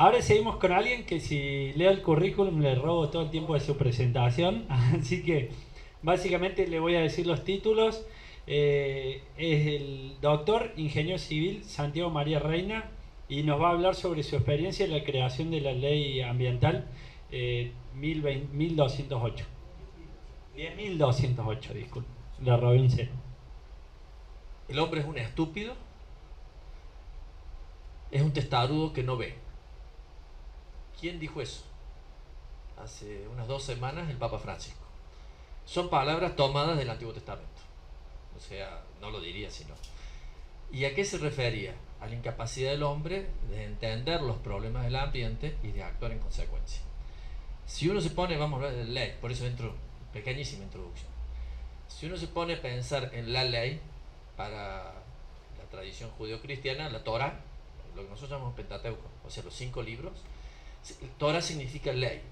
Ahora seguimos con alguien que si leo el currículum le robo todo el tiempo de su presentación, así que básicamente le voy a decir los títulos. Es el doctor ingeniero civil Santiago María Reina y nos va a hablar sobre su experiencia en la creación de la ley ambiental 1208. 10.208, disculpe, le robé un cero. El hombre es un estúpido, es un testarudo que no ve. ¿Quién dijo eso? Hace unas 2 semanas el Papa Francisco. Son palabras tomadas del Antiguo Testamento. O sea, no lo diría sino. ¿Y a qué se refería? A la incapacidad del hombre de entender los problemas del ambiente y de actuar en consecuencia. Si uno se pone, vamos a hablar de ley, por eso entro, pequeñísima introducción. Si uno se pone a pensar en la ley para la tradición judío-cristiana, la Torah, lo que nosotros llamamos Pentateuco, o sea, los 5 libros, Torah significa ley.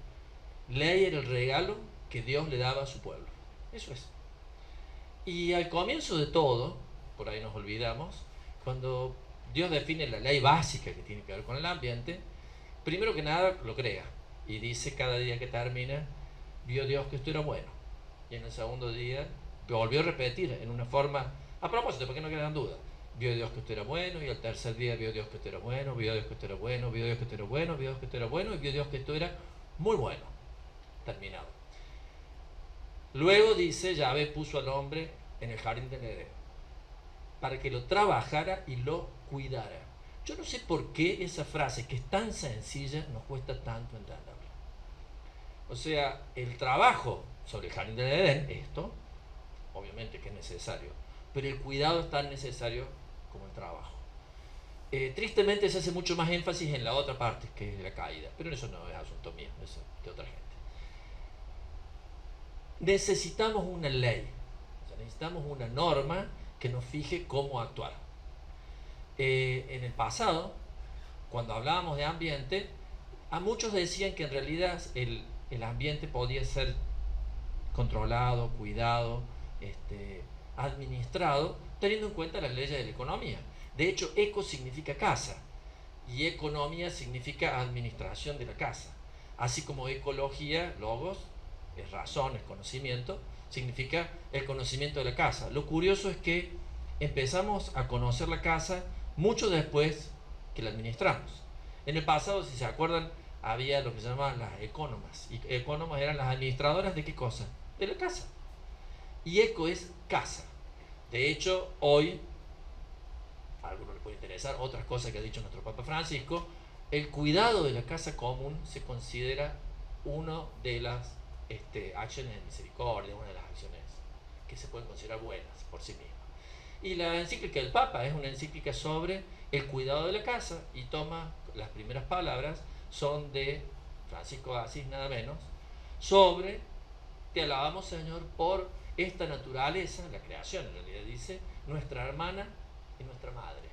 Ley era el regalo que Dios le daba a su pueblo. Eso es. Y al comienzo de todo, por ahí nos olvidamos, cuando Dios define la ley básica que tiene que ver con el ambiente, primero que nada lo crea y dice cada día que termina, vio Dios que esto era bueno. Y en el segundo día volvió a repetir en una forma, a propósito, para que no quedan dudas, vio Dios que esto era bueno, y al tercer día vio Dios que esto era bueno, vio Dios que esto era bueno, vio Dios que esto era bueno, vio Dios que esto era bueno, y vio Dios que esto era muy bueno. Terminado. Luego dice, Yahvé puso al hombre en el jardín del Edén para que lo trabajara y lo cuidara. Yo no sé por qué esa frase, que es tan sencilla, nos cuesta tanto entenderla. O sea, el trabajo sobre el jardín del Edén, esto, obviamente que es necesario, pero el cuidado es tan necesario como el trabajo. Tristemente se hace mucho más énfasis en la otra parte, que es la caída, pero eso no es asunto mío, eso es de otra gente. Necesitamos una ley, o sea, necesitamos una norma que nos fije cómo actuar. En el pasado, cuando hablábamos de ambiente, a muchos decían que en realidad el ambiente podía ser controlado, cuidado, administrado, teniendo en cuenta las leyes de la economía. De hecho, eco significa casa y economía significa administración de la casa. Así como ecología, logos, es razón, es conocimiento, significa el conocimiento de la casa. Lo curioso es que empezamos a conocer la casa mucho después que la administramos. En el pasado, si se acuerdan, había lo que se llamaban las ecónomas. Y ecónomas eran las administradoras de qué cosa? De la casa. Y eco es casa. De hecho, hoy, a algunos les puede interesar otras cosas que ha dicho nuestro Papa Francisco, el cuidado de la casa común se considera uno de las acciones de misericordia, una de las acciones que se pueden considerar buenas por sí mismas. Y la encíclica del Papa es una encíclica sobre el cuidado de la casa y toma las primeras palabras, son de Francisco de Asís nada menos, sobre te alabamos Señor por esta naturaleza, la creación en realidad dice, nuestra hermana y nuestra madre.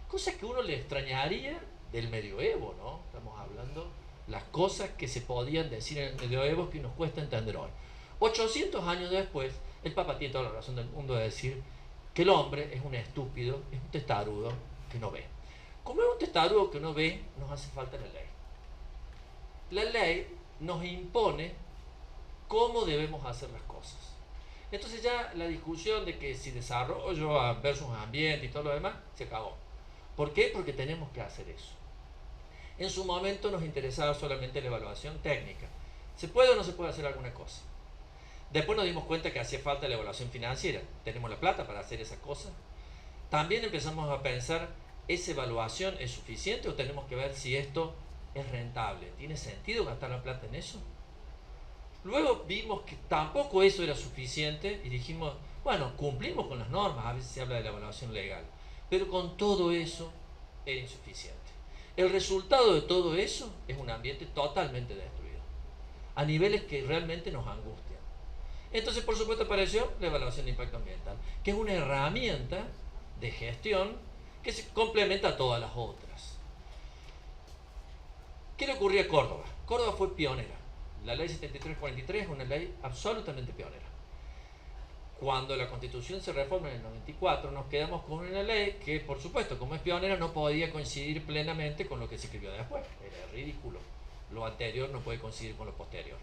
Cosa que uno le extrañaría del medioevo, ¿no? Estamos hablando las cosas que se podían decir en el medioevo que nos cuesta entender hoy. 800 años después, el Papa tiene toda la razón del mundo de decir que el hombre es un estúpido, es un testarudo que no ve. Como es un testarudo que no ve, nos hace falta la ley. La ley nos impone cómo debemos hacer las cosas. Entonces ya la discusión de que si desarrollo versus ambiente y todo lo demás, se acabó. ¿Por qué? Porque tenemos que hacer eso. En su momento nos interesaba solamente la evaluación técnica. ¿Se puede o no se puede hacer alguna cosa? Después nos dimos cuenta que hacía falta la evaluación financiera. ¿Tenemos la plata para hacer esa cosa? También empezamos a pensar, ¿esa evaluación es suficiente o tenemos que ver si esto es rentable? ¿Tiene sentido gastar la plata en eso? Luego vimos que tampoco eso era suficiente y dijimos, bueno, cumplimos con las normas, a veces se habla de la evaluación legal, pero con todo eso era insuficiente. El resultado de todo eso es un ambiente totalmente destruido, a niveles que realmente nos angustian. Entonces, por supuesto, apareció la evaluación de impacto ambiental, que es una herramienta de gestión que se complementa a todas las otras. ¿Qué le ocurrió a Córdoba? Córdoba fue pionera. La ley 7343 es una ley absolutamente pionera. Cuando la Constitución se reforma en el 94, nos quedamos con una ley que, por supuesto, como es pionera, no podía coincidir plenamente con lo que se escribió después. Era ridículo. Lo anterior no puede coincidir con lo posterior.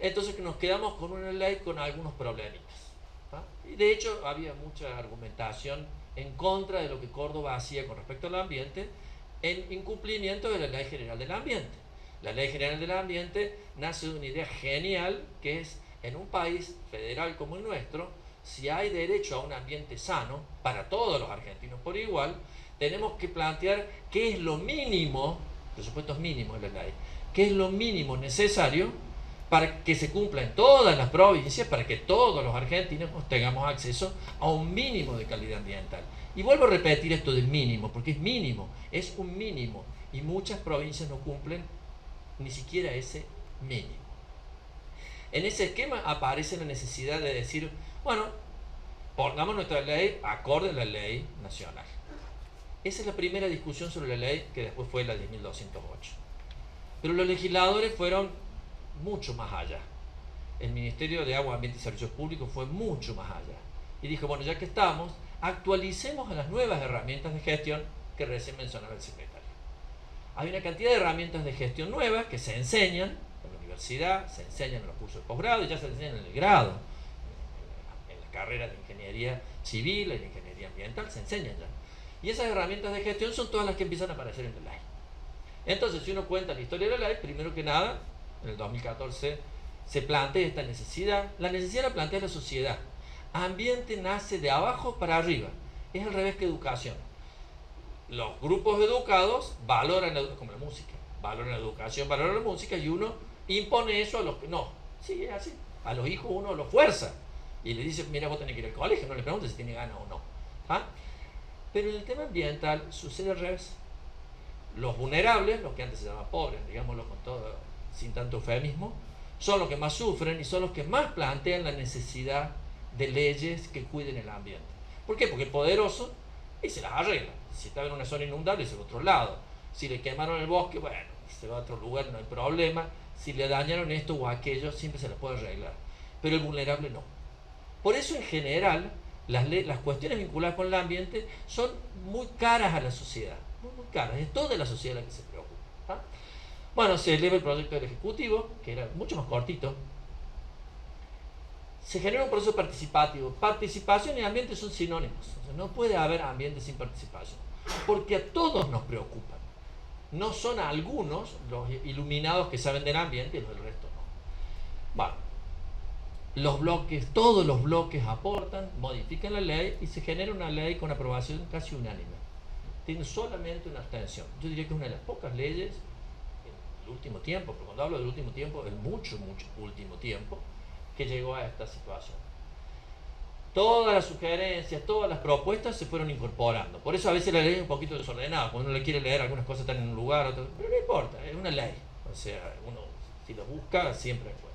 Entonces nos quedamos con una ley con algunos problemitas. Y de hecho había mucha argumentación en contra de lo que Córdoba hacía con respecto al ambiente, en incumplimiento de la Ley General del Ambiente. La Ley General del Ambiente nace de una idea genial, que es: en un país federal como el nuestro, si hay derecho a un ambiente sano para todos los argentinos por igual, tenemos que plantear qué es lo mínimo, presupuestos mínimos de la ley, qué es lo mínimo necesario para que se cumpla en todas las provincias, para que todos los argentinos tengamos acceso a un mínimo de calidad ambiental. Y vuelvo a repetir esto de mínimo, porque es mínimo, es un mínimo, y muchas provincias no cumplen ni siquiera ese mínimo. En ese esquema aparece la necesidad de decir, bueno, pongamos nuestra ley acorde a la ley nacional. Esa es la primera discusión sobre la ley, que después fue la 10.208. Pero los legisladores fueron mucho más allá. El Ministerio de Agua, Ambiente y Servicios Públicos fue mucho más allá. Y dijo, bueno, ya que estamos, actualicemos a las nuevas herramientas de gestión que recién mencionaba el secretario. Hay una cantidad de herramientas de gestión nuevas que se enseñan en la universidad, se enseñan en los cursos de posgrado y ya se enseñan en el grado. En la carrera de ingeniería civil, en ingeniería ambiental, se enseñan ya. Y esas herramientas de gestión son todas las que empiezan a aparecer en la ley. Entonces, si uno cuenta la historia de la ley, primero que nada, en el 2014 se plantea esta necesidad. La necesidad la plantea la sociedad. Ambiente nace de abajo para arriba. Es al revés que educación. Los grupos educados valoran, como la música, valoran la educación, valoran la música, y uno impone eso a los que no. Sí, es así. A los hijos uno los fuerza y le dice, mira, vos tenés que ir al colegio, no le preguntes si tiene ganas o no. ¿Ah? Pero en el tema ambiental sucede al revés. Los vulnerables, los que antes se llamaban pobres, digámoslo con todo, sin tanto eufemismo, son los que más sufren y son los que más plantean la necesidad de leyes que cuiden el ambiente. ¿Por qué? Porque el poderoso y se las arregla. Si está en una zona inundable, se va a otro lado. Si le quemaron el bosque, bueno, se va a otro lugar, no hay problema. Si le dañaron esto o aquello, siempre se las puede arreglar. Pero el vulnerable no. Por eso, en general, las cuestiones vinculadas con el ambiente son muy caras a la sociedad. Muy caras. Es toda la sociedad la que se preocupa. ¿Ah? Bueno, se eleva el proyecto del Ejecutivo, que era mucho más cortito. Se genera un proceso participativo. Participación y ambiente son sinónimos. O sea, no puede haber ambiente sin participación. Porque a todos nos preocupan. No son algunos los iluminados que saben del ambiente y los del resto no. Bueno, los bloques, todos los bloques aportan, modifican la ley y se genera una ley con aprobación casi unánime. Tiene solamente una abstención. Yo diría que es una de las pocas leyes en el último tiempo, pero cuando hablo del último tiempo, el mucho último tiempo, que llegó a esta situación. Todas las sugerencias, todas las propuestas se fueron incorporando. Por eso a veces la ley es un poquito desordenada. Cuando uno le quiere leer, algunas cosas están en un lugar, otras, pero no importa, es una ley. O sea, uno si lo busca siempre encuentra.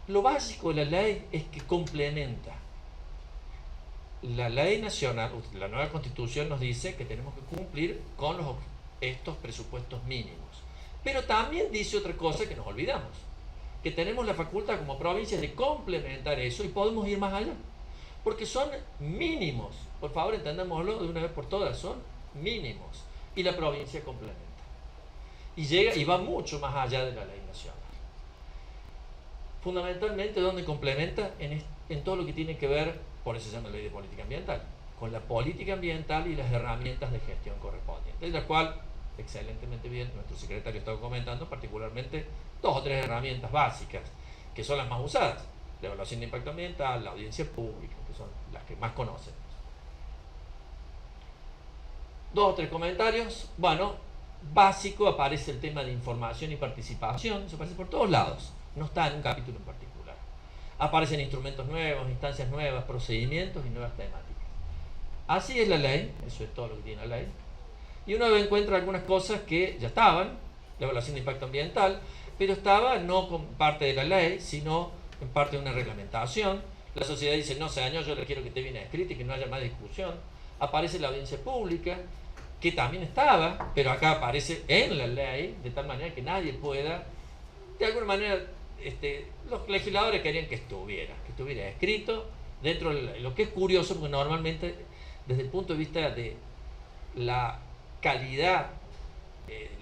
Lo básico de la ley es que complementa. La ley nacional, la nueva constitución nos dice que tenemos que cumplir con estos presupuestos mínimos. Pero también dice otra cosa que nos olvidamos, que tenemos la facultad como provincia de complementar eso y podemos ir más allá. Porque son mínimos. Por favor, entendámoslo de una vez por todas, son mínimos. Y la provincia complementa. Y llega y va mucho más allá de la ley nacional. Fundamentalmente, ¿dónde complementa? En todo lo que tiene que ver, por eso se llama Ley de Política Ambiental, con la política ambiental y las herramientas de gestión correspondientes, de la cual, excelentemente bien, nuestro secretario estaba comentando, particularmente 2 o 3 herramientas básicas, que son las más usadas: la evaluación de impacto ambiental, la audiencia pública, que son las que más conocen. 2 o 3 comentarios. Bueno, básico, aparece el tema de información y participación, eso aparece por todos lados, no está en un capítulo en particular. Aparecen instrumentos nuevos, instancias nuevas, procedimientos y nuevas temáticas. Así es la ley, eso es todo lo que tiene la ley. Y uno encuentra algunas cosas que ya estaban, la evaluación de impacto ambiental, pero estaba no como parte de la ley, sino en parte de una reglamentación. La sociedad dice, no, señor, yo le quiero que esté bien escrito y que no haya más discusión. Aparece la audiencia pública, que también estaba, pero acá aparece en la ley, de tal manera que nadie pueda, de alguna manera, los legisladores querían que estuviera escrito dentro de lo que es curioso, porque normalmente desde el punto de vista de la calidad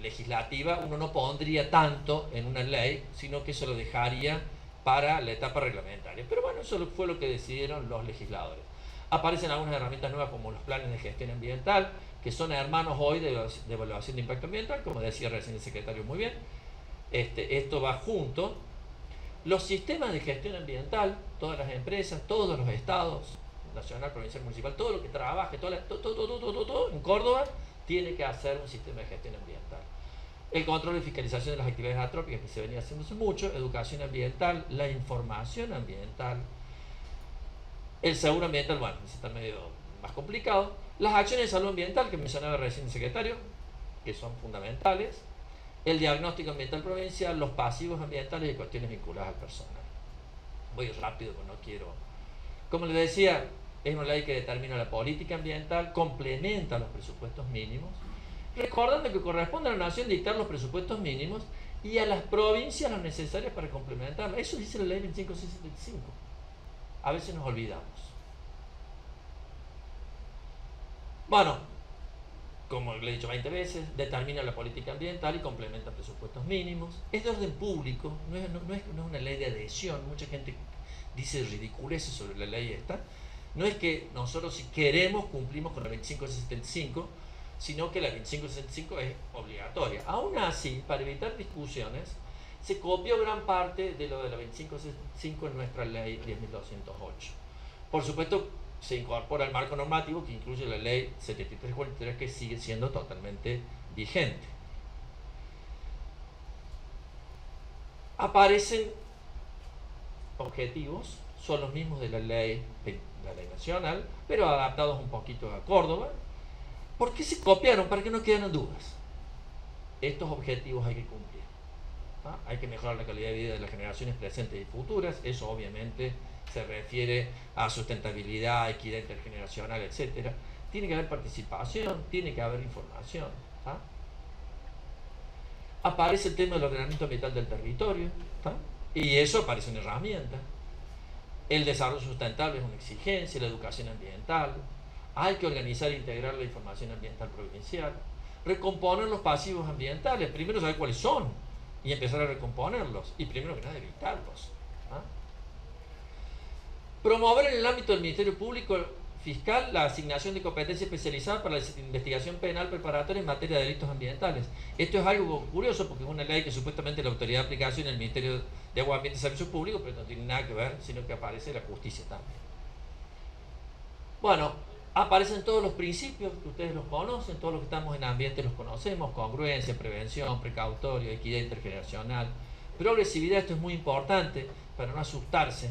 legislativa, uno no pondría tanto en una ley, sino que se lo dejaría para la etapa reglamentaria. Pero bueno, eso fue lo que decidieron los legisladores. Aparecen algunas herramientas nuevas como los planes de gestión ambiental, que son hermanos hoy de evaluación de impacto ambiental, como decía recién el secretario muy bien. Esto va junto. Los sistemas de gestión ambiental, todas las empresas, todos los estados, nacional, provincial, municipal, todo lo que trabaje, todo en Córdoba, tiene que hacer un sistema de gestión ambiental. El control y fiscalización de las actividades atrópicas, que se venía haciendo hace mucho, educación ambiental, la información ambiental, el seguro ambiental, bueno, ese está medio más complicado, las acciones de salud ambiental, que mencionaba recién el secretario, que son fundamentales, el diagnóstico ambiental provincial, los pasivos ambientales y cuestiones vinculadas al personal. Voy rápido, porque no quiero... Como les decía, es una ley que determina la política ambiental, complementa los presupuestos mínimos, recordando que corresponde a la nación dictar los presupuestos mínimos y a las provincias los necesarios para complementarla. Eso dice la ley 25675. A veces nos olvidamos. Bueno, como le he dicho 20 veces, determina la política ambiental y complementa presupuestos mínimos. Es de orden público, no es una ley de adhesión. Mucha gente dice ridiculeces sobre la ley esta. No es que nosotros, si queremos, cumplimos con la 2565, sino que la 2565 es obligatoria. Aún así, para evitar discusiones, se copió gran parte de lo de la 2565 en nuestra ley 10.208. Por supuesto, se incorpora el marco normativo que incluye la ley 7343, que sigue siendo totalmente vigente. Aparecen objetivos, son los mismos de la ley nacional, pero adaptados un poquito a Córdoba. ¿Por qué se copiaron? Para que no queden dudas. Estos objetivos hay que cumplir. Hay que mejorar la calidad de vida de las generaciones presentes y futuras. Eso obviamente se refiere a sustentabilidad, equidad intergeneracional, etc. Tiene que haber participación, tiene que haber información. Aparece el tema del ordenamiento ambiental del territorio, y eso aparece una herramienta. El desarrollo sustentable es una exigencia, la educación ambiental. Hay que organizar e integrar la información ambiental provincial. Recomponer los pasivos ambientales. Primero saber cuáles son y empezar a recomponerlos. Y primero que nada evitarlos. Promover en el ámbito del Ministerio Público Fiscal la asignación de competencia especializada para la investigación penal preparatoria en materia de delitos ambientales. Esto es algo curioso porque es una ley que supuestamente la autoridad de aplicación es el Ministerio de Agua, Ambiente y Servicios Públicos, pero no tiene nada que ver, sino que aparece la justicia también. Bueno, aparecen todos los principios que ustedes los conocen, todos los que estamos en ambiente los conocemos: congruencia, prevención, precautorio, equidad intergeneracional, progresividad. Esto es muy importante para no asustarse.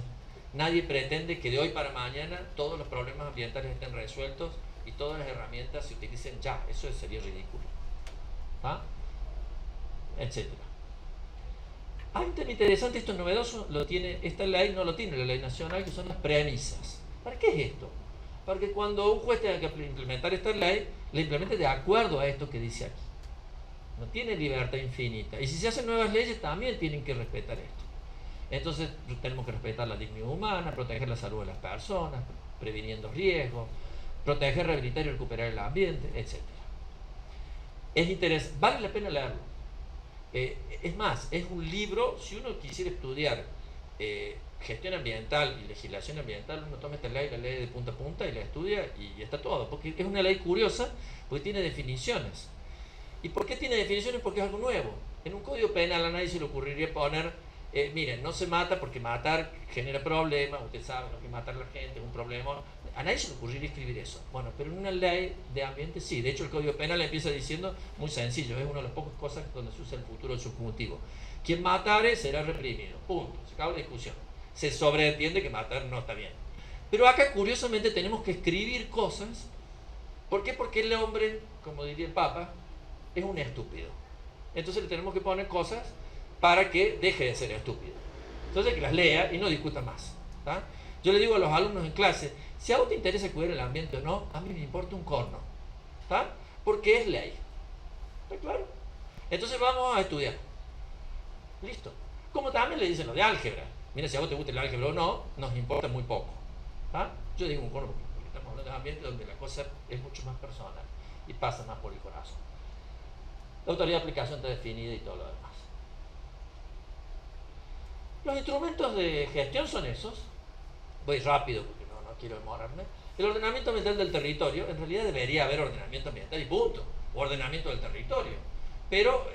Nadie pretende que de hoy para mañana todos los problemas ambientales estén resueltos y todas las herramientas se utilicen ya. Eso sería ridículo. Etcétera. Hay un tema interesante, esto es novedoso, esta ley no lo tiene la ley nacional, que son las premisas. ¿Para qué es esto? Porque cuando un juez tenga que implementar esta ley, la implemente de acuerdo a esto que dice aquí. No tiene libertad infinita. Y si se hacen nuevas leyes, también tienen que respetar esto. Entonces tenemos que respetar la dignidad humana, proteger la salud de las personas, previniendo riesgos, proteger, rehabilitar y recuperar el ambiente, etc. Es interesante, vale la pena leerlo. Es más, es un libro, si uno quisiera estudiar gestión ambiental y legislación ambiental, uno toma esta ley, la lee de punta a punta y la estudia y está todo. Porque es una ley curiosa, porque tiene definiciones. ¿Y por qué tiene definiciones? Porque es algo nuevo. En un código penal a nadie se le ocurriría poner... miren, no se mata porque matar genera problemas, usted sabe, ¿no?, que matar a la gente es un problema. A nadie se le ocurriría escribir eso. Bueno, pero en una ley de ambiente sí. De hecho, el Código Penal empieza diciendo muy sencillo, es una de las pocas cosas donde se usa el futuro del subjuntivo. Quien matare será reprimido. Punto. Se acaba la discusión. Se sobreentiende que matar no está bien. Pero acá, curiosamente, tenemos que escribir cosas. ¿Por qué? Porque el hombre, como diría el Papa, es un estúpido. Entonces le tenemos que poner cosas para que deje de ser estúpido. Entonces que las lea y no discuta más. Yo le digo a los alumnos en clase, si a vos te interesa cuidar el ambiente o no, a mí me importa un corno. Porque es ley. ¿Está claro? Entonces vamos a estudiar. Listo. Como también le dicen lo de álgebra. Mira, si a vos te gusta el álgebra o no, nos importa muy poco. ¿Ah? Yo digo un cono porque estamos hablando de ambiente donde la cosa es mucho más personal y pasa más por el corazón. La autoridad de aplicación está definida y todo lo demás. Los instrumentos de gestión son esos. Voy rápido porque no quiero demorarme. El ordenamiento ambiental del territorio, en realidad debería haber ordenamiento ambiental y punto. Ordenamiento del territorio. Pero,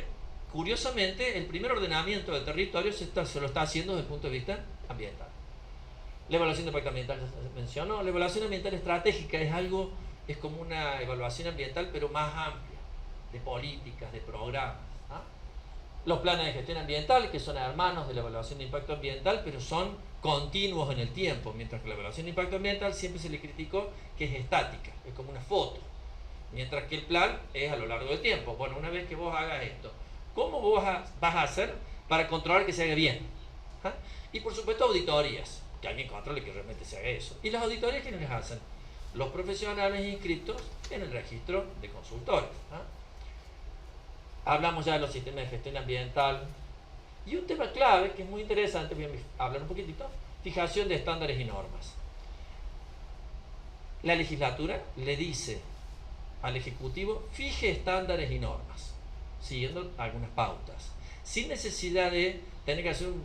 curiosamente, el primer ordenamiento del territorio se lo está haciendo desde el punto de vista ambiental. La evaluación de impacto ambiental ya se mencionó. La evaluación ambiental estratégica es como una evaluación ambiental, pero más amplia, de políticas, de programas. ¿Ah? Los planes de gestión ambiental, que son hermanos de la evaluación de impacto ambiental, pero son continuos en el tiempo, mientras que la evaluación de impacto ambiental siempre se le criticó que es estática, es como una foto, mientras que el plan es a lo largo del tiempo. Bueno, una vez que vos hagas esto, ¿cómo vos vas a hacer para controlar que se haga bien? ¿Ah? Y por supuesto auditorías, que alguien controle que realmente se haga eso. ¿Y las auditorías quiénes las hacen? Los profesionales inscritos en el registro de consultores. ¿Ah? Hablamos ya de los sistemas de gestión ambiental. Y un tema clave, que es muy interesante, voy a hablar un poquitito, fijación de estándares y normas. La legislatura le dice al Ejecutivo, fije estándares y normas, siguiendo algunas pautas, sin necesidad de tener que hacer un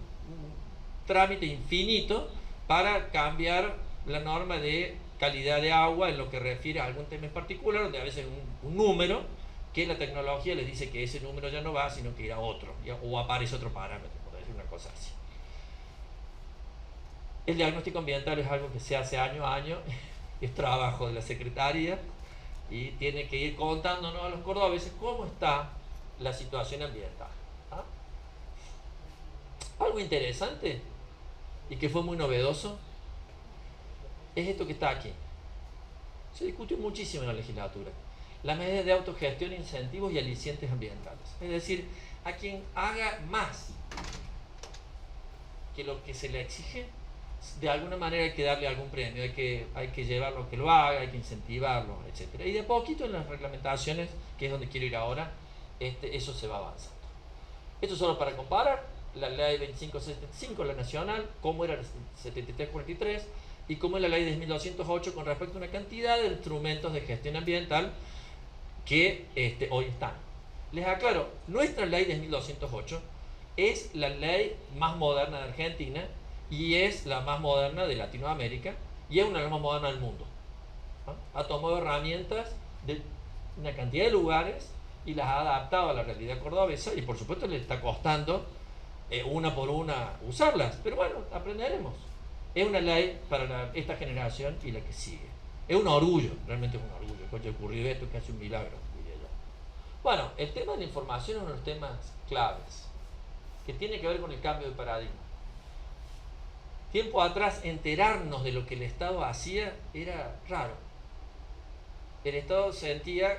trámite infinito para cambiar la norma de calidad de agua en lo que refiere a algún tema en particular, donde a veces un número, que la tecnología les dice que ese número ya no va, sino que irá otro, o aparece otro parámetro, por decir una cosa así. El diagnóstico ambiental es algo que se hace año a año, es trabajo de la Secretaría, y tiene que ir contándonos a los cordobeses cómo está la situación ambiental. ¿Ah? Algo interesante, y que fue muy novedoso, es esto que está aquí. Se discutió muchísimo en la legislatura. Las medidas de autogestión, incentivos y alicientes ambientales. Es decir, a quien haga más que lo que se le exige, de alguna manera hay que darle algún premio, hay que llevarlo a que lo haga, hay que incentivarlo, etc. Y de poquito en las reglamentaciones, que es donde quiero ir ahora, eso se va avanzando. Esto solo para comparar, la ley 2575, la nacional, cómo era la 7343 y cómo es la ley 10.208 con respecto a una cantidad de instrumentos de gestión ambiental que hoy están. Les aclaro, nuestra ley 10.208 es la ley más moderna de Argentina y es la más moderna de Latinoamérica y es una de las más modernas del mundo. ¿Ah? Ha tomado herramientas de una cantidad de lugares y las ha adaptado a la realidad cordobesa y por supuesto le está costando una por una usarlas, pero bueno, aprenderemos. Es una ley para esta generación y la que sigue. Es un orgullo, realmente es un orgullo que haya ocurrido esto, que hace un milagro, diría yo. Bueno, el tema de la información es uno de los temas claves, que tiene que ver con el cambio de paradigma. Tiempo atrás, enterarnos de lo que el Estado hacía era raro. El Estado sentía,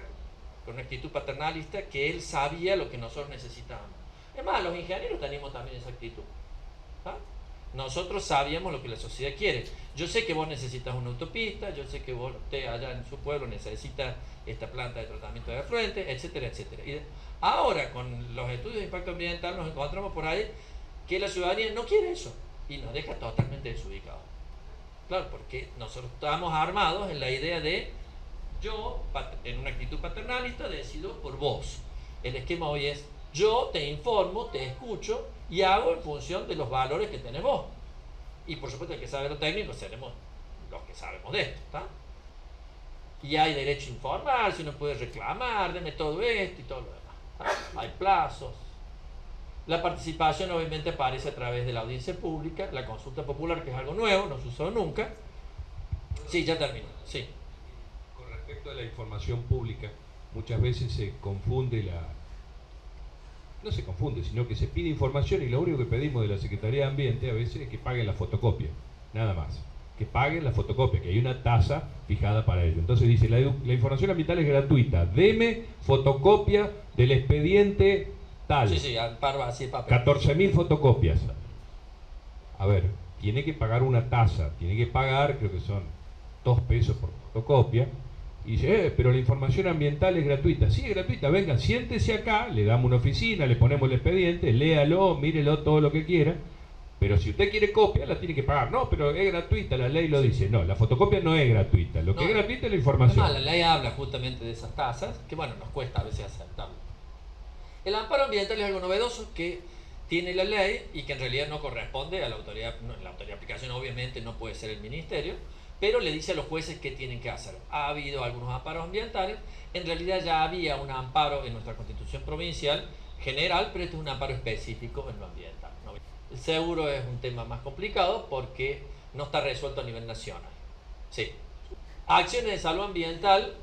con una actitud paternalista, que él sabía lo que nosotros necesitábamos. Es más, los ingenieros teníamos también esa actitud. ¿Ah? Nosotros sabíamos lo que la sociedad quiere. Yo sé que vos necesitas una autopista, yo sé que usted allá en su pueblo necesita esta planta de tratamiento de afluentes, etcétera, etcétera. Y ahora, con los estudios de impacto ambiental, nos encontramos por ahí que la ciudadanía no quiere eso y nos deja totalmente desubicados. Claro, porque nosotros estamos armados en la idea de yo, en una actitud paternalista, decido por vos. El esquema hoy es yo te informo, te escucho y hago en función de los valores que tenés vos. Y por supuesto el que sabe lo técnico seremos los que sabemos de esto, ¿está? Y hay derecho a informar, si uno puede reclamar, deme todo esto y todo lo demás, ¿tá? Hay plazos. La participación obviamente aparece a través de la audiencia pública, la consulta popular, que es algo nuevo, no se usó nunca. Sí, ya termino, sí. Con respecto a la información pública, muchas veces se confunde no se confunde, sino que se pide información y lo único que pedimos de la Secretaría de Ambiente a veces es que paguen la fotocopia, nada más. Que paguen la fotocopia, que hay una tasa fijada para ello. Entonces dice, la información ambiental es gratuita, deme fotocopia del expediente tal. Sí, al par así de papel. 14.000 fotocopias. A ver, tiene que pagar una tasa, tiene que pagar, creo que son 2 pesos por fotocopia, Y dice, pero la información ambiental es gratuita. Sí, es gratuita, venga, siéntese acá, le damos una oficina, le ponemos el expediente, léalo, mírelo todo lo que quiera. Pero si usted quiere copia, la tiene que pagar. No, pero es gratuita, la ley lo dice. No, la fotocopia no es gratuita. Lo que es gratuita es la información. Además, la ley habla justamente de esas tasas, que bueno, nos cuesta a veces aceptarlo. El amparo ambiental es algo novedoso que tiene la ley y que en realidad no corresponde a la autoridad. La autoridad de aplicación obviamente no puede ser el ministerio, pero le dice a los jueces qué tienen que hacer. Ha habido algunos amparos ambientales, en realidad ya había un amparo en nuestra constitución provincial general, pero este es un amparo específico en lo ambiental. El seguro es un tema más complicado porque no está resuelto a nivel nacional. Sí. Acciones de salud ambiental.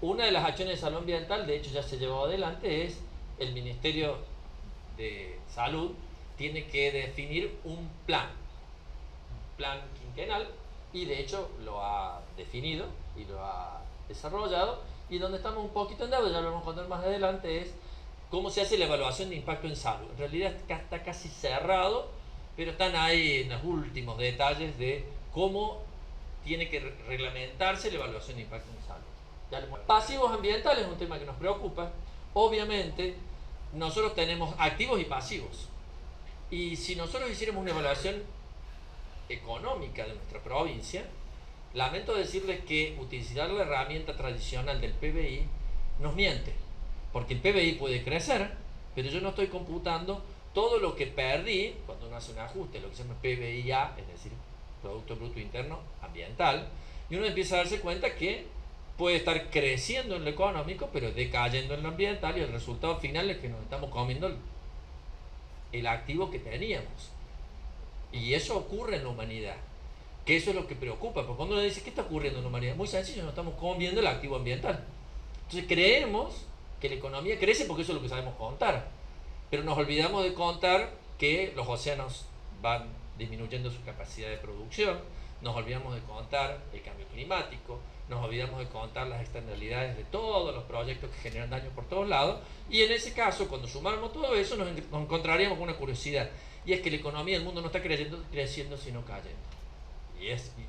Una de las acciones de salud ambiental, de hecho ya se llevó adelante, es el Ministerio de Salud tiene que definir un plan quinquenal, y de hecho lo ha definido y lo ha desarrollado, y donde estamos un poquito en deuda, ya lo vamos a contar más adelante, es cómo se hace la evaluación de impacto en salud. En realidad está casi cerrado, pero están ahí en los últimos detalles de cómo tiene que reglamentarse la evaluación de impacto en salud. Pasivos ambientales es un tema que nos preocupa. Obviamente, nosotros tenemos activos y pasivos. Y si nosotros hiciéramos una evaluación económica de nuestra provincia, lamento decirles que utilizar la herramienta tradicional del PBI nos miente, porque el PBI puede crecer, pero yo no estoy computando todo lo que perdí cuando uno hace un ajuste, lo que se llama PBIA, es decir, Producto Bruto Interno Ambiental, y uno empieza a darse cuenta que puede estar creciendo en lo económico, pero decayendo en lo ambiental, y el resultado final es que nos estamos comiendo el activo que teníamos. Y eso ocurre en la humanidad, que eso es lo que preocupa, porque cuando uno dice, ¿qué está ocurriendo en la humanidad? Muy sencillo, nos estamos comiendo el activo ambiental. Entonces creemos que la economía crece porque eso es lo que sabemos contar, pero nos olvidamos de contar que los océanos van disminuyendo su capacidad de producción, nos olvidamos de contar el cambio climático, nos olvidamos de contar las externalidades de todos los proyectos que generan daño por todos lados, y en ese caso, cuando sumamos todo eso, nos encontraríamos con una curiosidad, y es que la economía del mundo no está creciendo sino cayendo.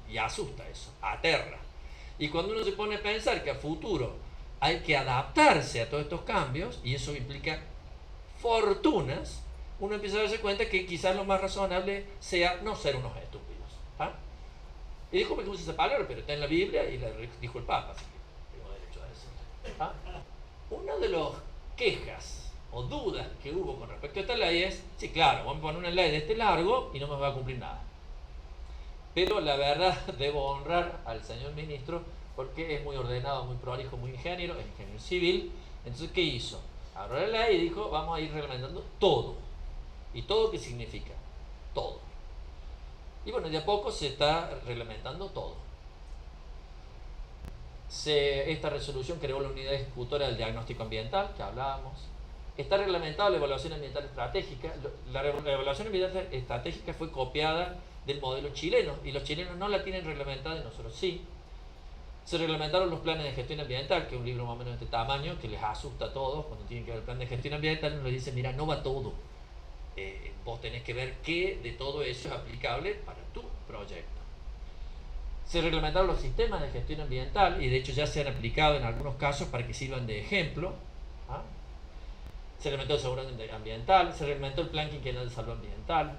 Y asusta eso, aterra. Y cuando uno se pone a pensar que a futuro hay que adaptarse a todos estos cambios, y eso implica fortunas, uno empieza a darse cuenta que quizás lo más razonable sea no ser unos estúpidos. ¿Ah? Y disculpe que use esa palabra, pero está en la Biblia y la dijo el Papa, así que tengo derecho a decirlo. ¿Ah? Una de las quejas o dudas que hubo con respecto a esta ley es, sí, claro, vamos a poner una ley de este largo y no me va a cumplir nada. Pero la verdad, debo honrar al señor ministro porque es muy ordenado, muy prolijo, muy ingeniero, es ingeniero civil. Entonces, ¿qué hizo? Abrió la ley y dijo, vamos a ir reglamentando todo. ¿Y todo qué significa? Todo. Y bueno, de a poco se está reglamentando todo. Esta resolución creó la unidad ejecutora del diagnóstico ambiental, que hablábamos. Está reglamentada la evaluación ambiental estratégica. La evaluación ambiental estratégica fue copiada del modelo chileno, y los chilenos no la tienen reglamentada y nosotros sí. Se reglamentaron los planes de gestión ambiental, que es un libro más o menos de este tamaño, que les asusta a todos cuando tienen que ver el plan de gestión ambiental. Uno les dice, mira, no va todo. Vos tenés que ver qué de todo eso es aplicable para tu proyecto. Se reglamentaron los sistemas de gestión ambiental, y de hecho ya se han aplicado en algunos casos para que sirvan de ejemplo. ¿Ah? Se reglamentó el seguro ambiental, se reglamentó el plan quinquenal de salud ambiental.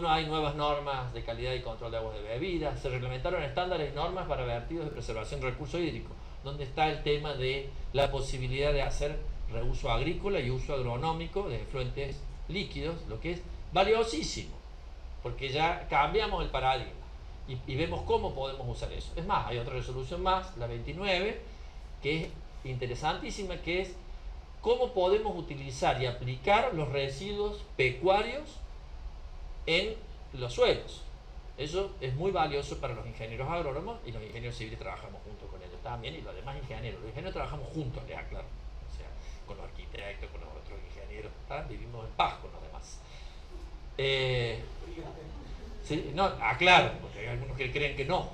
Hay nuevas normas de calidad y control de aguas de bebida, se reglamentaron estándares y normas para vertidos de preservación de recursos hídricos, donde está el tema de la posibilidad de hacer reuso agrícola y uso agronómico de efluentes líquidos, lo que es valiosísimo, porque ya cambiamos el paradigma y vemos cómo podemos usar eso. Es más, hay otra resolución más, la 29, que es interesantísima, que es cómo podemos utilizar y aplicar los residuos pecuarios en los suelos. Eso es muy valioso para los ingenieros agrónomos, y los ingenieros civiles trabajamos junto con ellos también, y los demás ingenieros. Los ingenieros trabajamos juntos, les aclaro. O sea, con los arquitectos, con los otros ingenieros, ¿tá? Vivimos en paz con los demás. ¿Sí? No, aclaro, porque hay algunos que creen que no.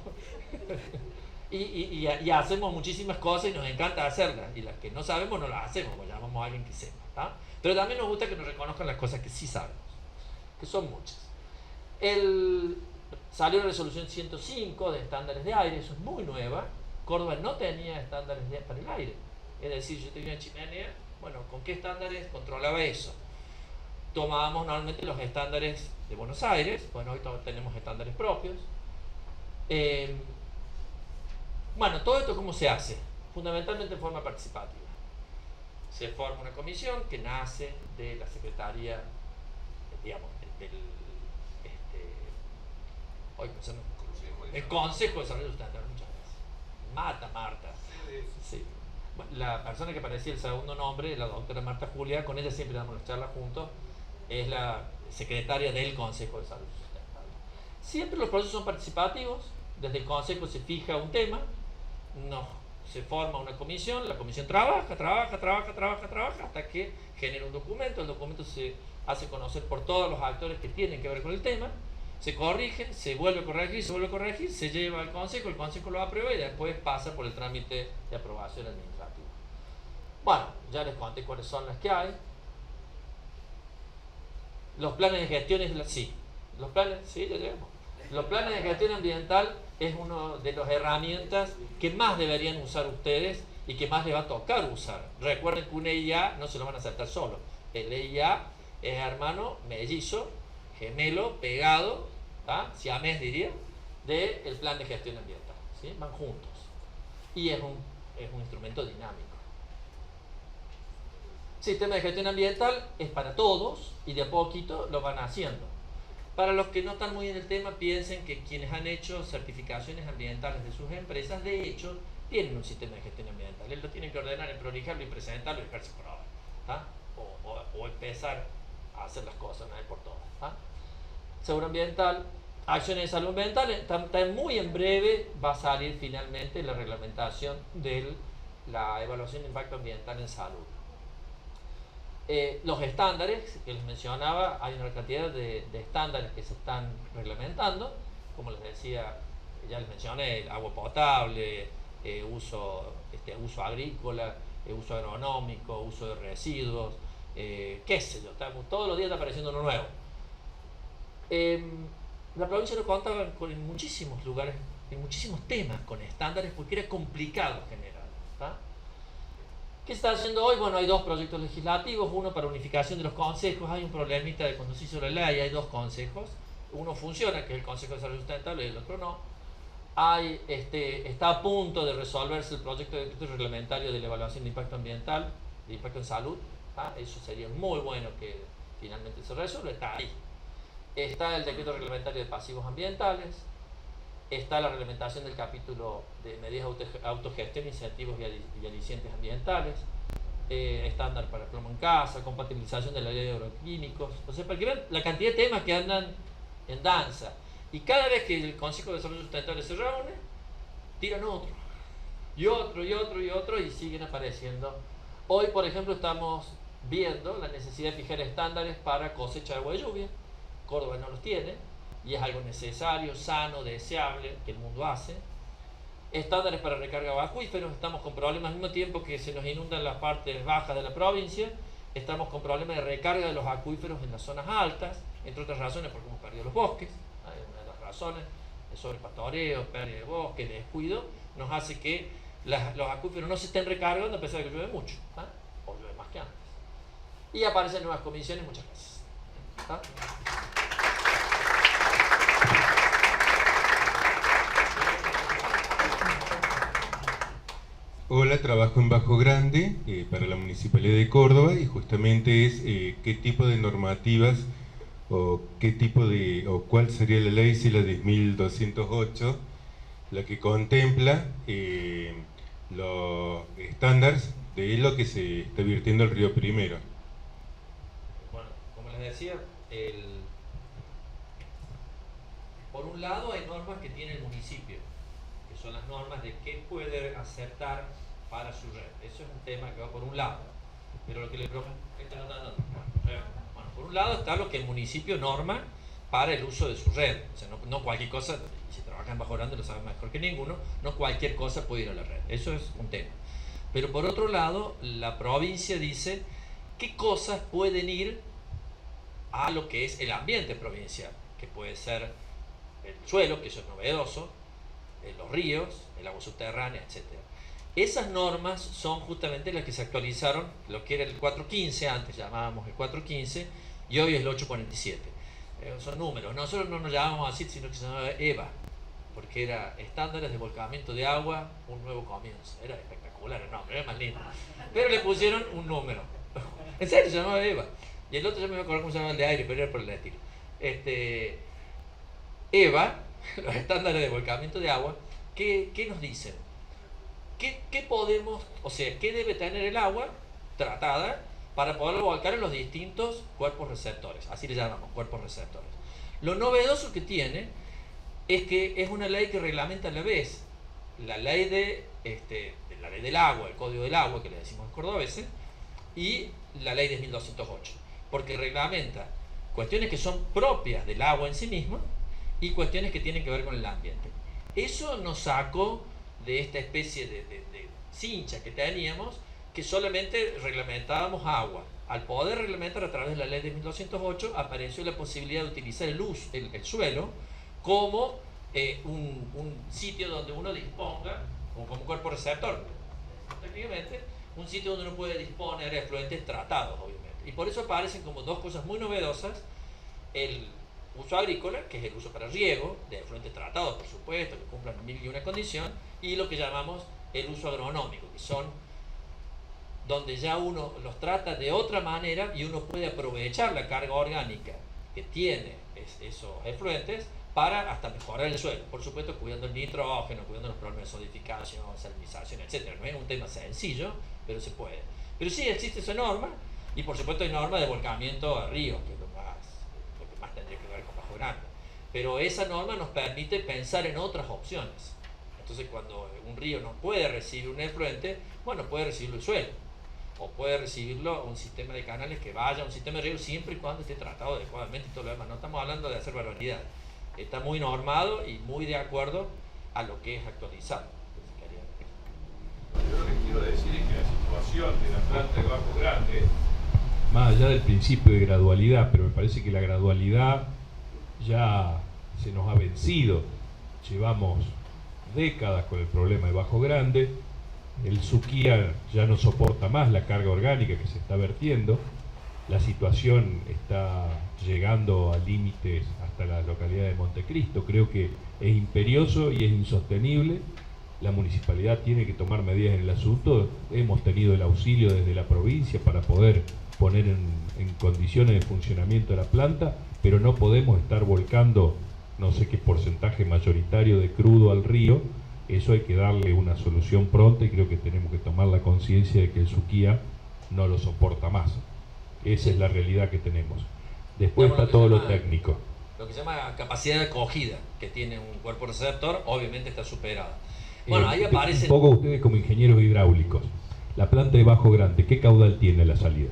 y hacemos muchísimas cosas y nos encanta hacerlas, y las que no sabemos no las hacemos, pues llamamos a alguien que sepa. ¿Tá? Pero también nos gusta que nos reconozcan las cosas que sí sabemos, que son muchas. Salió la resolución 105 de estándares de aire, eso es muy nueva, Córdoba no tenía estándares para el aire. Es decir, yo tenía una chimenea, bueno, ¿con qué estándares controlaba eso? Tomábamos normalmente los estándares de Buenos Aires, bueno, hoy tenemos estándares propios. Bueno, todo esto ¿cómo se hace? Fundamentalmente en forma participativa. Se forma una comisión que nace de la Secretaría, digamos, hoy pensando, el Consejo de Desarrollo Sustentable, muchas gracias. Marta. Sí. Bueno, la persona que aparecía el segundo nombre, la doctora Marta Julia, con ella siempre damos las charlas juntos, es la secretaria del Consejo de Desarrollo Sustentable. Siempre los procesos son participativos, desde el Consejo se fija un tema, se forma una comisión, la comisión trabaja hasta que genera un documento, el documento se hace conocer por todos los actores que tienen que ver con el tema, se corrige, se vuelve a corregir, se lleva al Consejo, el Consejo lo aprueba y después pasa por el trámite de aprobación administrativa. Bueno, ya les conté cuáles son las que hay. Los planes de gestión Los planes de gestión ambiental es una de las herramientas que más deberían usar ustedes y que más les va a tocar usar. Recuerden que un EIA no se lo van a aceptar solo. El EIA es hermano, mellizo, gemelo, pegado, siamés diría, del plan de gestión ambiental. ¿Sí? Van juntos. Y es un instrumento dinámico. Sistema de gestión ambiental es para todos y de a poquito lo van haciendo. Para los que no están muy en el tema, piensen que quienes han hecho certificaciones ambientales de sus empresas, de hecho, tienen un sistema de gestión ambiental. Ellos lo tienen que ordenar, prolijarlo y presentarlo y dejarse probar. O empezar a hacer las cosas una vez por todas. Seguro ambiental, acciones de salud ambiental, muy en breve va a salir finalmente la reglamentación de la evaluación de impacto ambiental en salud. Los estándares que les mencionaba, hay una cantidad de estándares que se están reglamentando, como les decía, ya les mencioné, el agua potable, uso agrícola, uso agronómico, uso de residuos, qué sé yo, todos los días está apareciendo uno nuevo. La provincia no contaba en muchísimos lugares, en muchísimos temas con estándares porque era complicado generar. ¿Qué se está haciendo hoy? Bueno, hay dos proyectos legislativos, uno para unificación de los consejos, hay un problemita de cuando se hizo la ley, hay dos consejos, uno funciona, que es el Consejo de Desarrollo Sustentable, y el otro no. Está a punto de resolverse el proyecto de decreto reglamentario de la evaluación de impacto ambiental, de impacto en salud, eso sería muy bueno que finalmente se resuelva, está ahí. Está el decreto reglamentario de pasivos ambientales, está la reglamentación del capítulo de medidas de autogestión, incentivos y alicientes ambientales, estándar para plomo en casa, compatibilización de la ley de agroquímicos. Entonces, para que vean la cantidad de temas que andan en danza. Y cada vez que el Consejo de Desarrollo Sustentable se reúne, tiran otro, y siguen apareciendo. Hoy, por ejemplo, estamos viendo la necesidad de fijar estándares para cosecha de agua de lluvia. Córdoba no los tiene, y es algo necesario, sano, deseable, que el mundo hace. Estándares para recarga de acuíferos, estamos con problemas al mismo tiempo que se nos inundan las partes bajas de la provincia, estamos con problemas de recarga de los acuíferos en las zonas altas, entre otras razones porque hemos perdido los bosques. Una de las razones, el sobrepastoreo, pérdida de bosque, descuido, nos hace que los acuíferos no se estén recargando a pesar de que llueve mucho, o llueve más que antes. Y aparecen nuevas comisiones muchas veces. Hola, trabajo en Bajo Grande para la Municipalidad de Córdoba y justamente es qué tipo de normativas o cuál sería la ley, si la 10.208, la que contempla los estándares de lo que se está virtiendo el río Primero. Bueno, como les decía, por un lado hay normas que tiene el municipio, que son las normas de qué puede aceptar para su red. Eso es un tema que va por un lado. Pero lo que le preocupa, bueno, por un lado está lo que el municipio norma para el uso de su red. O sea, no cualquier cosa, si trabajan Bajo Grande lo saben mejor que ninguno, no cualquier cosa puede ir a la red. Eso es un tema. Pero por otro lado, la provincia dice qué cosas pueden ir a lo que es el ambiente provincial, que puede ser el suelo, que eso es novedoso, los ríos, el agua subterránea, etc. Esas normas son justamente las que se actualizaron, lo que era el 415, antes llamábamos el 415, y hoy es el 847. Son números. Nosotros no nos llamábamos así, sino que se llamaba EVA, porque era Estándares de Volcamiento de Agua, un nuevo comienzo. Era espectacular el nombre, era más lindo. Pero le pusieron un número. En serio, se llamaba EVA. Y el otro ya me voy a acordar cómo se llamaba el de aire, pero era por el estilo. EVA, los Estándares de Volcamiento de Agua, ¿qué nos dicen? ¿Qué podemos, o sea, qué debe tener el agua tratada para poderlo volcar en los distintos cuerpos receptores? Así le llamamos, cuerpos receptores. Lo novedoso que tiene es que es una ley que reglamenta a la vez la ley la ley del agua, el Código del Agua, que le decimos en cordobeses, y la ley de 1208, porque reglamenta cuestiones que son propias del agua en sí misma y cuestiones que tienen que ver con el ambiente. Eso nos sacó de esta especie de cincha que teníamos, que solamente reglamentábamos agua. Al poder reglamentar a través de la ley de 1208, apareció la posibilidad de utilizar el suelo como un sitio donde uno disponga, como cuerpo receptor, técnicamente, un sitio donde uno puede disponer de efluentes tratados, obviamente. Y por eso aparecen como dos cosas muy novedosas: el uso agrícola, que es el uso para riego, de efluentes tratados, por supuesto, que cumplan 1001 condición, y lo que llamamos el uso agronómico, que son donde ya uno los trata de otra manera y uno puede aprovechar la carga orgánica que tiene esos efluentes para hasta mejorar el suelo, por supuesto cuidando el nitrógeno, cuidando los problemas de solidificación, salinización, etc. No es un tema sencillo, pero se puede. Pero sí existe esa norma, y por supuesto hay norma de volcamiento a ríos, que es lo que más tendría que ver con Bajo Grande. Pero esa norma nos permite pensar en otras opciones. Entonces, cuando un río no puede recibir un efluente, bueno, puede recibirlo el suelo, o puede recibirlo un sistema de canales que vaya a un sistema de riego, siempre y cuando esté tratado adecuadamente y todo lo demás. No estamos hablando de hacer barbaridades. Está muy normado y muy de acuerdo a lo que es actualizado. Yo lo que quiero decir es que la situación de la planta de Bajo Grande, más allá del principio de gradualidad, pero me parece que la gradualidad ya se nos ha vencido. Llevamos décadas con el problema de Bajo Grande. El Suquía ya no soporta más la carga orgánica que se está vertiendo. La situación está llegando a límites hasta la localidad de Montecristo. Creo que es imperioso y es insostenible. La municipalidad tiene que tomar medidas en el asunto. Hemos tenido el auxilio desde la provincia para poder poner en condiciones de funcionamiento de la planta, pero no podemos estar volcando no sé qué porcentaje mayoritario de crudo al río. Eso hay que darle una solución pronta, y creo que tenemos que tomar la conciencia de que el Suquía no lo soporta más. Esa es la realidad que tenemos. Después está todo lo técnico. Lo que se llama capacidad de acogida que tiene un cuerpo receptor, obviamente está superada. Bueno, ahí aparece... Un poco ustedes como ingenieros hidráulicos. La planta de Bajo Grande, ¿qué caudal tiene la salida?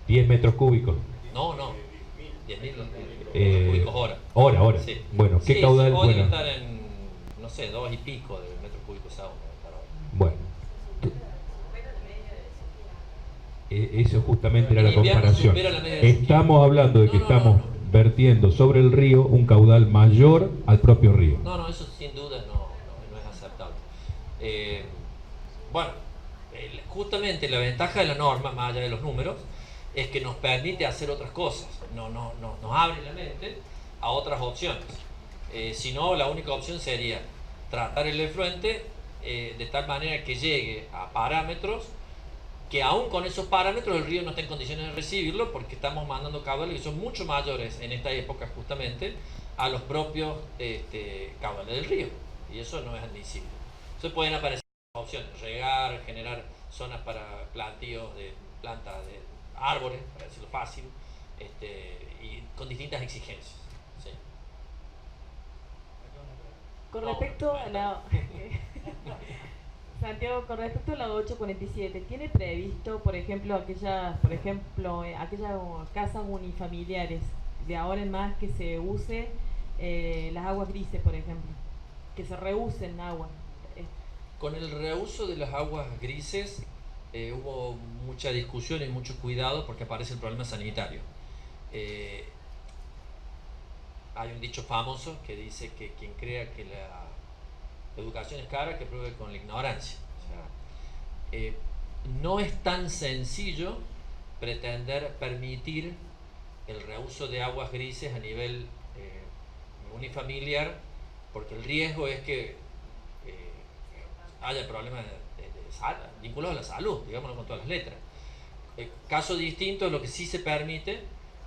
¿10 metros cúbicos? No, 10.000 cúbicos hora. Hora. Sí. Bueno, ¿qué caudal? Hoy debe estar en, no sé, 2 y pico de metros cúbicos agua. Bueno. Eso justamente era la comparación. Estamos hablando de que estamos vertiendo sobre el río un caudal mayor al propio río. No, eso sin duda no es aceptable. Bueno, justamente la ventaja de la norma, más allá de los números, es que nos permite hacer otras cosas, nos abre la mente a otras opciones. Si no, la única opción sería tratar el efluente de tal manera que llegue a parámetros que aún con esos parámetros el río no está en condiciones de recibirlo, porque estamos mandando caudales que son mucho mayores en esta época justamente a los propios caudales del río, y eso no es admisible. Entonces pueden aparecer opciones: regar, generar zonas para plantíos de plantas de árboles, para decirlo fácil, y con distintas exigencias. ¿Sí? Con respecto a la... Santiago, con respecto a la 847, ¿tiene previsto, por ejemplo, aquellas casas unifamiliares de ahora en más que se use las aguas grises, por ejemplo, que se reusen agua? Con el reuso de las aguas grises hubo mucha discusión y mucho cuidado, porque aparece el problema sanitario. hay un dicho famoso que dice que quien crea que la educación es cara, que pruebe con la ignorancia. O sea, no es tan sencillo pretender permitir el reuso de aguas grises a nivel unifamiliar, porque el riesgo es que haya problemas vinculados a la salud, digámoslo con todas las letras. Caso distinto es lo que sí se permite,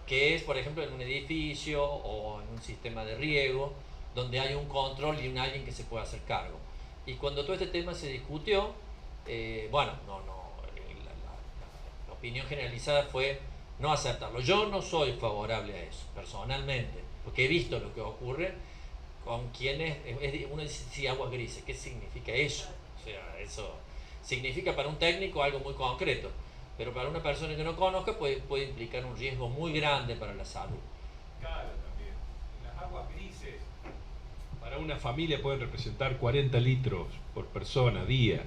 que es, por ejemplo, en un edificio o en un sistema de riego, donde hay un control y alguien que se pueda hacer cargo. Y cuando todo este tema se discutió, bueno, la opinión generalizada fue no aceptarlo. Yo no soy favorable a eso, personalmente, porque he visto lo que ocurre con quienes, uno dice, sí, aguas grises, ¿qué significa eso? O sea, eso significa para un técnico algo muy concreto, pero para una persona que no conozca puede implicar un riesgo muy grande para la salud. Claro, también. Las aguas grises para una familia pueden representar 40 litros por persona, día.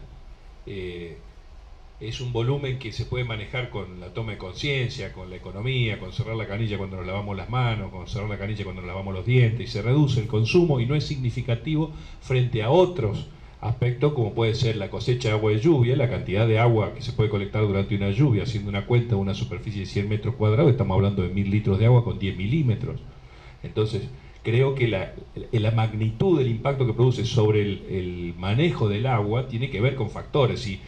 Es un volumen que se puede manejar con la toma de conciencia, con la economía, con cerrar la canilla cuando nos lavamos las manos, con cerrar la canilla cuando nos lavamos los dientes, y se reduce el consumo y no es significativo frente a otros aspectos como puede ser la cosecha de agua de lluvia, la cantidad de agua que se puede colectar durante una lluvia, haciendo una cuenta de una superficie de 100 metros cuadrados, estamos hablando de 1000 litros de agua con 10 milímetros. Entonces, creo que la magnitud del impacto que produce sobre el manejo del agua tiene que ver con factores. Si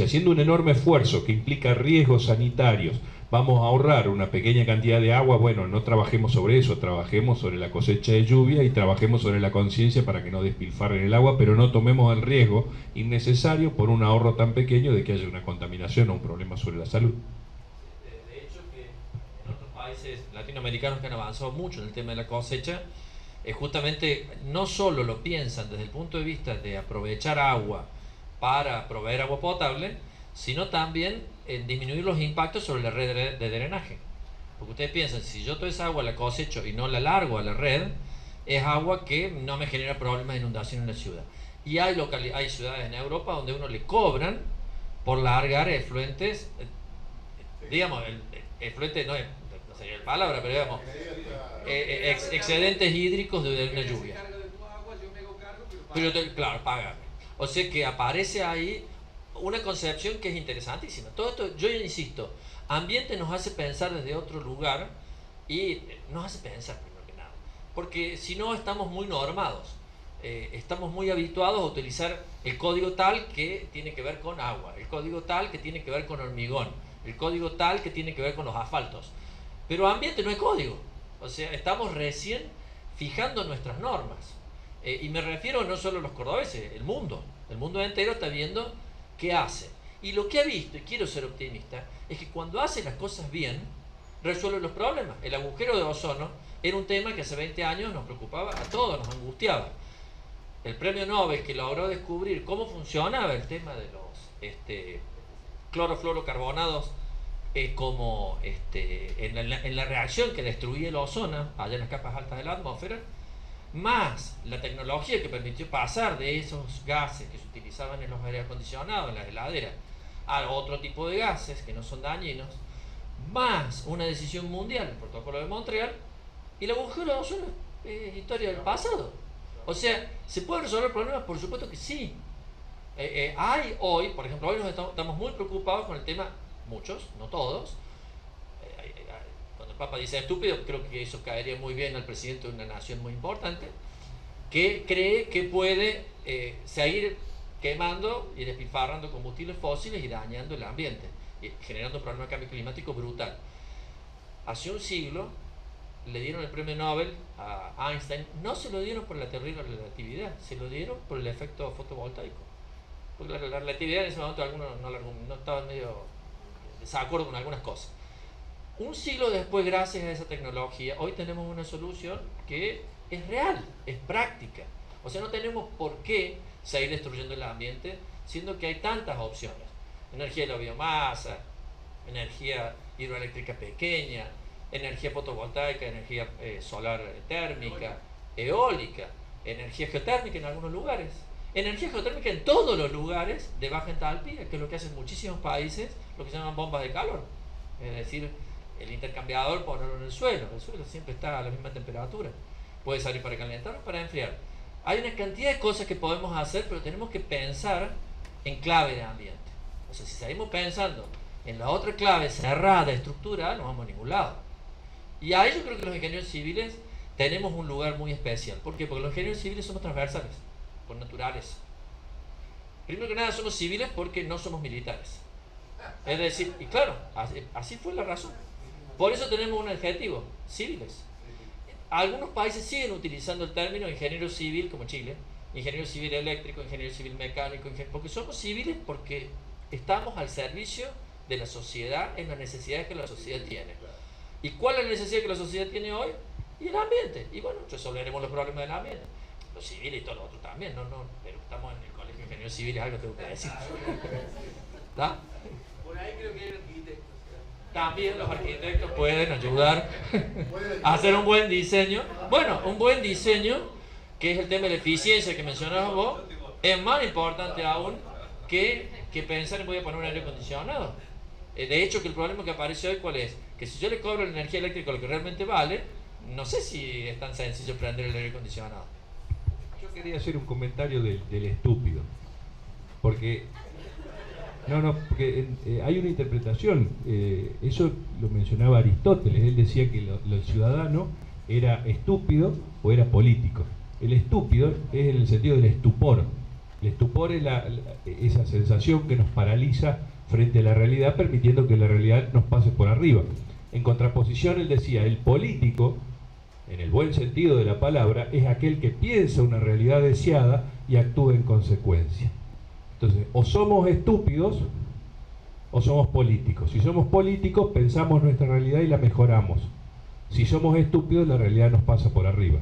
haciendo un enorme esfuerzo que implica riesgos sanitarios vamos a ahorrar una pequeña cantidad de agua, bueno, no trabajemos sobre eso, trabajemos sobre la cosecha de lluvia y trabajemos sobre la conciencia para que no despilfarren el agua, pero no tomemos el riesgo innecesario por un ahorro tan pequeño de que haya una contaminación o un problema sobre la salud. De hecho, que en otros países latinoamericanos que han avanzado mucho en el tema de la cosecha, justamente no solo lo piensan desde el punto de vista de aprovechar agua para proveer agua potable, sino también en disminuir los impactos sobre la red de drenaje. Porque ustedes piensan, si yo toda esa agua la cosecho y no la largo a la red, es agua que no me genera problemas de inundación en la ciudad. Y hay ciudades en Europa donde uno le cobran por largar efluentes, digamos, el efluente no sería la palabra, pero digamos, excedentes hídricos de una lluvia. Pero claro, paga. O sea que aparece ahí una concepción que es interesantísima. Todo esto, yo insisto, ambiente nos hace pensar desde otro lugar y nos hace pensar primero que nada. Porque si no estamos muy normados, estamos muy habituados a utilizar el código tal que tiene que ver con agua, el código tal que tiene que ver con hormigón, el código tal que tiene que ver con los asfaltos. Pero ambiente no es código. O sea, estamos recién fijando nuestras normas. Y me refiero no solo a los cordobeses, el mundo entero está viendo qué hace. Y lo que ha visto, y quiero ser optimista, es que cuando hace las cosas bien, resuelve los problemas. El agujero de ozono era un tema que hace 20 años nos preocupaba a todos, nos angustiaba. El premio Nobel que logró descubrir cómo funcionaba el tema de los clorofluorocarbonados en la reacción que destruía el ozono allá en las capas altas de la atmósfera, más la tecnología que permitió pasar de esos gases que se utilizaban en los aire acondicionados, en las heladeras, a otro tipo de gases que no son dañinos, más una decisión mundial, el protocolo de Montreal, y la agujero de ozono es historia del pasado. O sea, ¿se pueden resolver problemas? Por supuesto que sí. Hay hoy, por ejemplo, hoy estamos muy preocupados con el tema, muchos, no todos. Cuando el Papa dice estúpido, creo que eso caería muy bien al presidente de una nación muy importante, que cree que puede seguir quemando y despilfarrando combustibles fósiles y dañando el ambiente, y generando un problema de cambio climático brutal. Hace un siglo le dieron el premio Nobel a Einstein, no se lo dieron por la teoría de la relatividad, se lo dieron por el efecto fotovoltaico. Porque la relatividad en ese momento algunos no estaban medio desacuerdo con algunas cosas. Un siglo después, gracias a esa tecnología, hoy tenemos una solución que es real, es práctica. O sea, no tenemos por qué seguir destruyendo el ambiente, siendo que hay tantas opciones. Energía de la biomasa, energía hidroeléctrica pequeña, energía fotovoltaica, energía solar térmica, eólica, energía geotérmica en algunos lugares, energía geotérmica en todos los lugares de baja entalpía, que es lo que hacen muchísimos países, lo que se llaman bombas de calor. Es decir, el intercambiador ponerlo en el suelo siempre está a la misma temperatura. puede salir para calentar o para enfriar. Hay una cantidad de cosas que podemos hacer, pero tenemos que pensar en clave de ambiente. O sea, si seguimos pensando en la otra clave cerrada, estructurada, no vamos a ningún lado. Y ahí yo creo que los ingenieros civiles tenemos un lugar muy especial. ¿Por qué? Porque los ingenieros civiles somos transversales, por naturaleza. Primero que nada somos civiles porque no somos militares. Es decir, y claro, así fue la razón. Por eso tenemos un adjetivo, civiles. Algunos países siguen utilizando el término ingeniero civil, como Chile, ingeniero civil eléctrico, ingeniero civil mecánico, porque somos civiles porque estamos al servicio de la sociedad en las necesidades que la sociedad tiene. ¿Y cuál es la necesidad que la sociedad tiene hoy? Y el ambiente. Y bueno, resolveremos los problemas del ambiente. Los civiles y todo lo otro también, pero estamos en el colegio de ingenieros civiles, algo tengo que decir. ¿Está? Por ahí creo que hay arquitectos. También los arquitectos pueden ayudar a hacer un buen diseño. Bueno, un buen diseño, que es el tema de la eficiencia que mencionabas vos, es más importante aún que pensar en voy a poner un aire acondicionado. De hecho, que el problema que aparece hoy, ¿cuál es? Que si yo le cobro la energía eléctrica lo que realmente vale, no sé si es tan sencillo prender el aire acondicionado. Yo quería hacer un comentario del estúpido, porque hay una interpretación, eso lo mencionaba Aristóteles, él decía que el ciudadano era estúpido o era político. El estúpido es en el sentido del estupor. El estupor es esa sensación que nos paraliza frente a la realidad, permitiendo que la realidad nos pase por arriba. En contraposición, él decía, el político, en el buen sentido de la palabra, es aquel que piensa una realidad deseada y actúa en consecuencia. Entonces, o somos estúpidos o somos políticos. Si somos políticos, pensamos nuestra realidad y la mejoramos. Si somos estúpidos, la realidad nos pasa por arriba.